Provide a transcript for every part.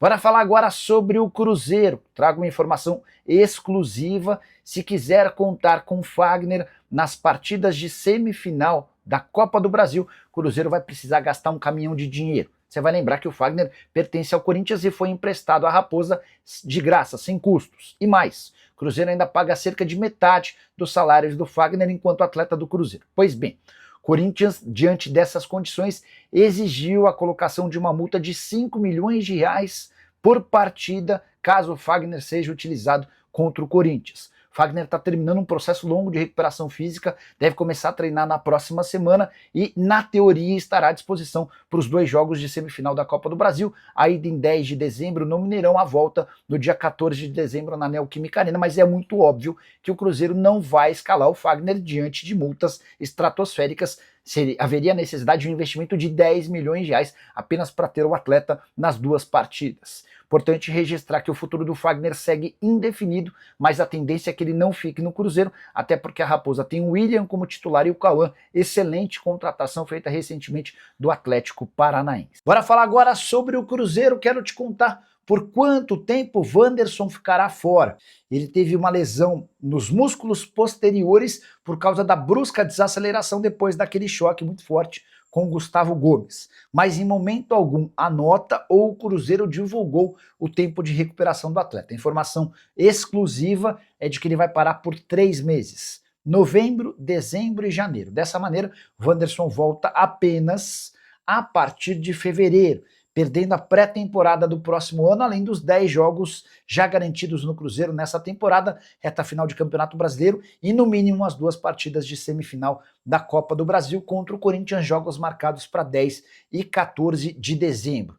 Bora falar agora sobre o Cruzeiro. Trago uma informação exclusiva. Se quiser contar com Fagner nas partidas de semifinal da Copa do Brasil, o Cruzeiro vai precisar gastar um caminhão de dinheiro. Você vai lembrar que o Fagner pertence ao Corinthians e foi emprestado à Raposa de graça, sem custos. E mais, o Cruzeiro ainda paga cerca de metade dos salários do Fagner enquanto atleta do Cruzeiro. Pois bem, Corinthians, diante dessas condições, exigiu a colocação de uma multa de 5 milhões de reais por partida, caso o Fagner seja utilizado contra o Corinthians. Fagner está terminando um processo longo de recuperação física, deve começar a treinar na próxima semana e, na teoria, estará à disposição para os 2 jogos de semifinal da Copa do Brasil, a ida em 10 de dezembro no Mineirão, a volta no dia 14 de dezembro na Neoquímica Arena, mas é muito óbvio que o Cruzeiro não vai escalar o Fagner diante de multas estratosféricas. Haveria necessidade de um investimento de 10 milhões de reais apenas para ter o atleta nas 2 partidas. Importante registrar que o futuro do Fagner segue indefinido, mas a tendência é que ele não fique no Cruzeiro, até porque a Raposa tem o William como titular e o Cauã, excelente contratação feita recentemente do Atlético Paranaense. Bora falar agora sobre o Cruzeiro, quero te contar por quanto tempo o Wanderson ficará fora. Ele teve uma lesão nos músculos posteriores por causa da brusca desaceleração depois daquele choque muito forte com Gustavo Gomes. Mas em momento algum a nota ou o Cruzeiro divulgou o tempo de recuperação do atleta. A informação exclusiva é de que ele vai parar por 3 meses. Novembro, dezembro e janeiro. Dessa maneira, o Wanderson volta apenas a partir de fevereiro, perdendo a pré-temporada do próximo ano, além dos 10 jogos já garantidos no Cruzeiro nessa temporada, reta final de Campeonato Brasileiro e no mínimo as 2 partidas de semifinal da Copa do Brasil contra o Corinthians, jogos marcados para 10 e 14 de dezembro.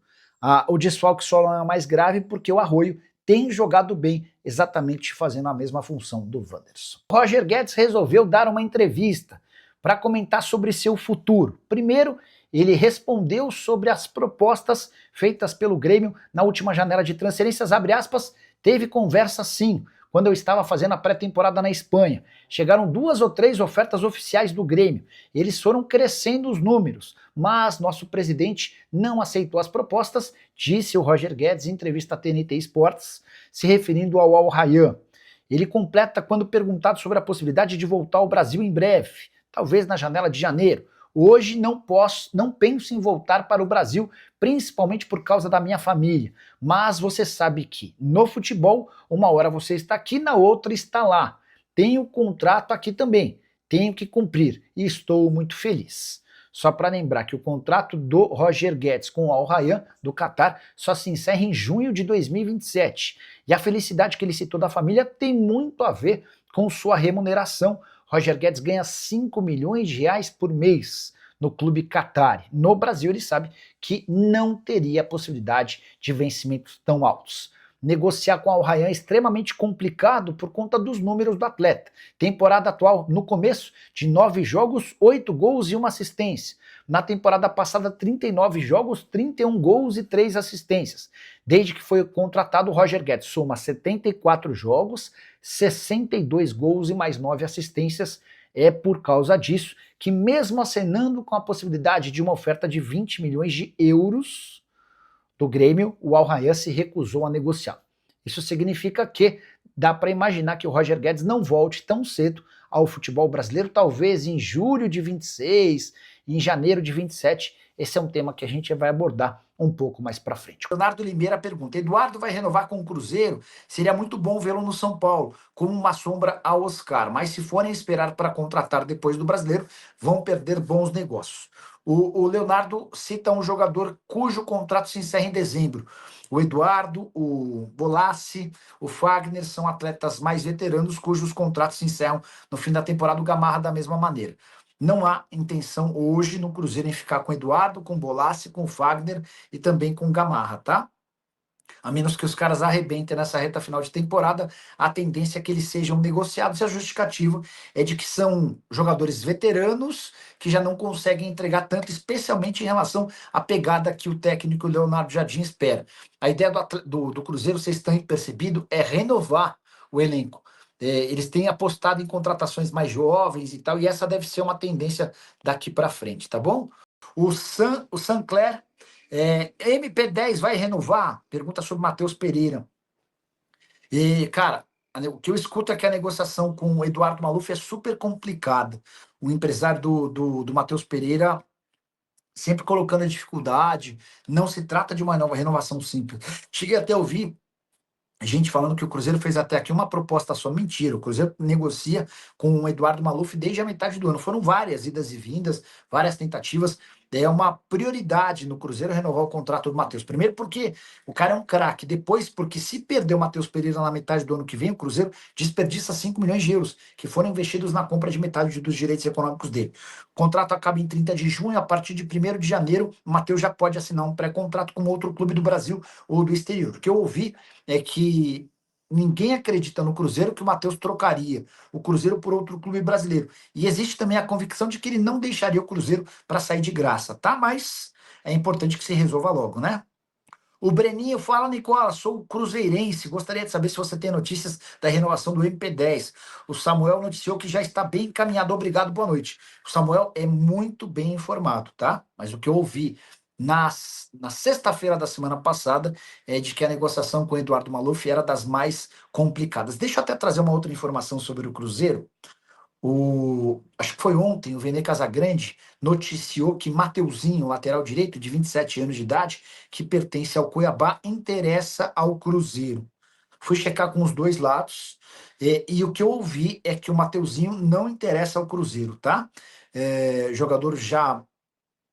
O desfalque só não é mais grave porque o Arroio tem jogado bem, exatamente fazendo a mesma função do Wanderson. Roger Guedes resolveu dar uma entrevista para comentar sobre seu futuro. Primeiro, ele respondeu sobre as propostas feitas pelo Grêmio na última janela de transferências, abre aspas, teve conversa sim, quando eu estava fazendo a pré-temporada na Espanha. Chegaram 2 ou 3 ofertas oficiais do Grêmio, eles foram crescendo os números, mas nosso presidente não aceitou as propostas, disse o Roger Guedes em entrevista à TNT Esportes, se referindo ao Al Rayyan. Ele completa quando perguntado sobre a possibilidade de voltar ao Brasil em breve, talvez na janela de janeiro. Hoje não penso em voltar para o Brasil, principalmente por causa da minha família. Mas você sabe que no futebol, uma hora você está aqui, na outra está lá. Tenho contrato aqui também, tenho que cumprir e estou muito feliz. Só para lembrar que o contrato do Roger Guedes com o Al Rayyan do Catar só se encerra em junho de 2027. E a felicidade que ele citou da família tem muito a ver com sua remuneração. Roger Guedes ganha 5 milhões de reais por mês no clube Qatari. No Brasil ele sabe que não teria a possibilidade de vencimentos tão altos. Negociar com o Al Rayyan é extremamente complicado por conta dos números do atleta. Temporada atual, no começo, de 9 jogos, 8 gols e 1 assistência. Na temporada passada, 39 jogos, 31 gols e 3 assistências. Desde que foi contratado, o Roger Guedes soma 74 jogos, 62 gols e mais 9 assistências. É por causa disso que, mesmo acenando com a possibilidade de uma oferta de 20 milhões de euros do Grêmio, o Al Rayyan se recusou a negociar. Isso significa que dá para imaginar que o Roger Guedes não volte tão cedo ao futebol brasileiro, talvez em julho de 26, em janeiro de 27. Esse é um tema que a gente vai abordar um pouco mais para frente. Leonardo Limeira pergunta, Eduardo vai renovar com o Cruzeiro? Seria muito bom vê-lo no São Paulo, como uma sombra ao Oscar, mas se forem esperar para contratar depois do Brasileiro, vão perder bons negócios. O Leonardo cita um jogador cujo contrato se encerra em dezembro. O Eduardo, o Bolassi, o Fagner são atletas mais veteranos cujos contratos se encerram no fim da temporada, o Gamarra da mesma maneira. Não há intenção hoje no Cruzeiro em ficar com o Eduardo, com o Bolassi, com o Fagner e também com o Gamarra, tá? A menos que os caras arrebentem nessa reta final de temporada, a tendência é que eles sejam negociados e a justificativa é de que são jogadores veteranos que já não conseguem entregar tanto, especialmente em relação à pegada que o técnico Leonardo Jardim espera. A ideia do Cruzeiro, vocês têm percebido, é renovar o elenco. Eles têm apostado em contratações mais jovens e tal, e essa deve ser uma tendência daqui para frente, tá bom? O Sancler MP10 vai renovar? Pergunta sobre Matheus Pereira. E, cara, o que eu escuto é que a negociação com o Eduardo Maluf é super complicada. O empresário do Matheus Pereira sempre colocando a dificuldade. Não se trata de uma nova renovação simples. Cheguei até a ouvir gente falando que o Cruzeiro fez até aqui uma proposta só. Mentira, o Cruzeiro negocia com o Eduardo Maluf desde a metade do ano. Foram várias idas e vindas, várias tentativas. É uma prioridade no Cruzeiro renovar o contrato do Matheus. Primeiro porque o cara é um craque. Depois porque se perder o Matheus Pereira na metade do ano que vem, o Cruzeiro desperdiça 5 milhões de euros que foram investidos na compra de metade dos direitos econômicos dele. O contrato acaba em 30 de junho. A partir de 1º de janeiro, o Matheus já pode assinar um pré-contrato com outro clube do Brasil ou do exterior. O que eu ouvi é que ninguém acredita no Cruzeiro que o Matheus trocaria o Cruzeiro por outro clube brasileiro. E existe também a convicção de que ele não deixaria o Cruzeiro para sair de graça, tá? Mas é importante que se resolva logo, né? O Breninho fala, Nicola, sou cruzeirense, gostaria de saber se você tem notícias da renovação do MP10. O Samuel noticiou que já está bem encaminhado, obrigado, boa noite. O Samuel é muito bem informado, tá? Mas o que eu ouvi na sexta-feira da semana passada é de que a negociação com o Eduardo Maluf era das mais complicadas. Deixa eu até trazer uma outra informação sobre o Cruzeiro. Acho que foi ontem, o Vene Casagrande noticiou que Mateuzinho, lateral direito de 27 anos de idade, que pertence ao Cuiabá, interessa ao Cruzeiro. Fui checar com os dois lados, e o que eu ouvi é que o Mateuzinho não interessa ao Cruzeiro, tá? Jogador já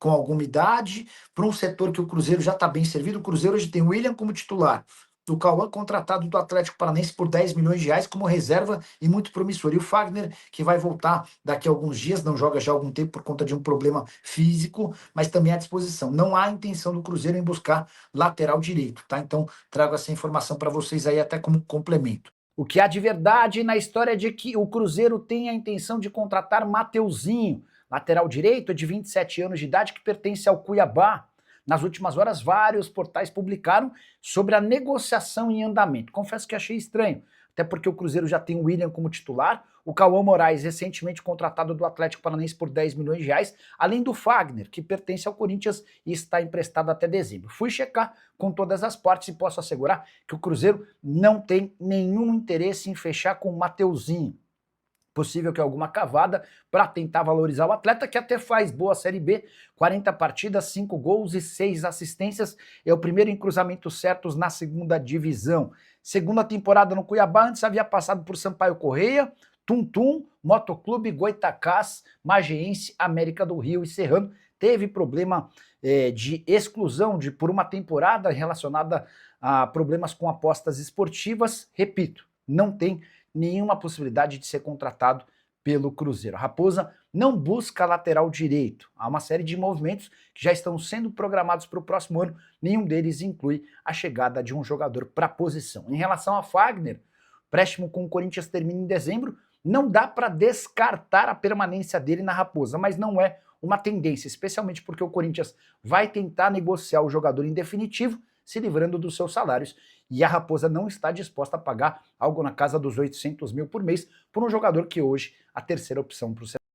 com alguma idade, para um setor que o Cruzeiro já está bem servido. O Cruzeiro hoje tem o William como titular, o Cauã contratado do Atlético Paranaense por 10 milhões de reais como reserva e muito promissor. E o Fagner, que vai voltar daqui a alguns dias, não joga já há algum tempo por conta de um problema físico, mas também à disposição. Não há intenção do Cruzeiro em buscar lateral direito, tá? Então, trago essa informação para vocês aí até como complemento. O que há de verdade na história é de que o Cruzeiro tem a intenção de contratar Mateuzinho, lateral direito de 27 anos de idade que pertence ao Cuiabá. Nas últimas horas, vários portais publicaram sobre a negociação em andamento. Confesso que achei estranho, até porque o Cruzeiro já tem o William como titular, o Cauã Moraes, recentemente contratado do Atlético Paranaense por 10 milhões de reais, além do Fagner, que pertence ao Corinthians e está emprestado até dezembro. Fui checar com todas as partes e posso assegurar que o Cruzeiro não tem nenhum interesse em fechar com o Mateuzinho. Possível que alguma cavada para tentar valorizar o atleta, que até faz boa Série B, 40 partidas, 5 gols e 6 assistências, é o primeiro em cruzamentos certos na segunda divisão. Segunda temporada no Cuiabá, antes havia passado por Sampaio Correia, Tum-Tum, Motoclube, Goitacás, Magiense, América do Rio e Serrano. Teve problema de exclusão por uma temporada relacionada a problemas com apostas esportivas. Repito, não tem nenhuma possibilidade de ser contratado pelo Cruzeiro. A Raposa não busca lateral direito. Há uma série de movimentos que já estão sendo programados para o próximo ano. Nenhum deles inclui a chegada de um jogador para a posição. Em relação a Fagner, empréstimo com o Corinthians termina em dezembro. Não dá para descartar a permanência dele na Raposa, mas não é uma tendência, especialmente porque o Corinthians vai tentar negociar o jogador em definitivo, se livrando dos seus salários, e a Raposa não está disposta a pagar algo na casa dos 800 mil por mês por um jogador que hoje é a terceira opção para o